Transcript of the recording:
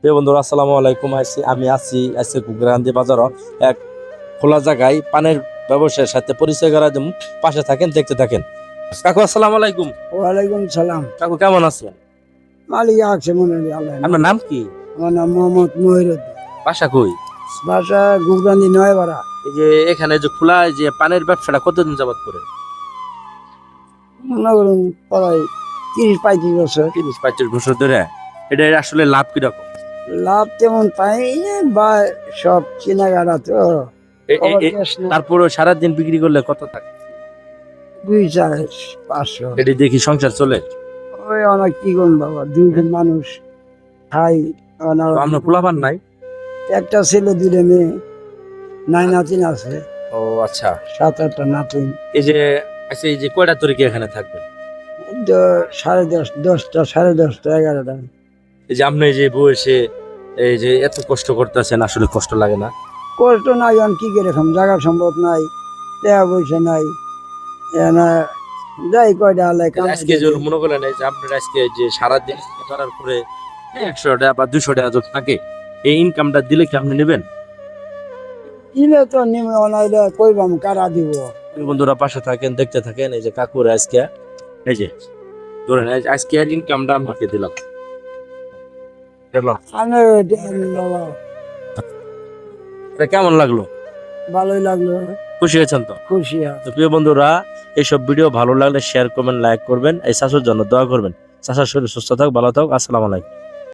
বন্ধুরা আসসালামু আলাইকুম। আমি আছি কুকরান্দি বাজার এক খোলা জায়গায় পানের ব্যবসায়ের সাথে পরিচয় করা দেব। পাশে থাকেন, দেখতে থাকেন। কাকু আসসালামু আলাইকুম। ওয়ালাইকুম সালাম। কাকু কেমন আছেন? মালিক আছে মনে হয় আল্লাহ। আপনার নাম কি? আমার নাম মোহাম্মদ মহিরুদ্দিন। বাসা কই? বাসা গুগরান্দি নয় বাড়া। এই যে এখানে যে খোলা যে পানের ব্যবসাটা কতদিন যাবত করে? মনে করুন প্রায় 30-35 বছর। 30-35 বছর ধরে। এটা আসলে লাভ কিরকম? লাভ তেমন পাই বা সব কেনাকাটা তো আবার cash না। তারপরে সারাদিন বিক্রি করলে কত থাকে? 2-4-500। এটি দেখি সংসার চলে। ওই অনেক কি করুন বাবা, দুজন মানুষ খাই। তো আপনার পোলাপান নাই? একটা ছেলে 2 মেয়ে, 9 নাতিন আছে। ও আচ্ছা। 7-8টা নাতিন। এই যে আচ্ছা, এই যে কয়টা তরিকে এখানে থাকবেন? 10:30, 10টা, 10:30টা, 11টা। এই যে আপনি যে বয়সে এই যে এত কষ্ট করতেছেন, আসলে কষ্ট লাগে না? কষ্ট নাই, এখন কি করে খাম, জায়গা সম্ভব নাই, টাকা পয়সা নাই। এনা যাই কয়টা আলাই কামাই আজকে যে দিই। মনে করলেন এই যে আপনার আজকে যে সারাদিন করার পরে 100 টাকা বা 200 টাকা যদি থাকে, এই ইনকামটা দিলে কি আপনি নেবেন? দিলে তো নিমে অনাইলে কইবাম কারা দিব। বন্ধুরা পাশে থাকেন, দেখতে থাকেন। এই যে কাকুর আজকে এই যে ধরেন এই যে আজকে ইনকামটা আমাকে দিলাম। আমি বাবা এটা কেমন লাগলো? ভালোই লাগলো, খুশি হয়েছেন তো? খুশি। তো প্রিয় বন্ধুরা, এইসব ভিডিও ভালো লাগলে শেয়ার করবেন, লাইক করবেন, এই চাষের জন্য দোয়া করবেন। চাষার শরীর সুস্থ থাক, ভালো থাক। আসসালামু আলাইকুম।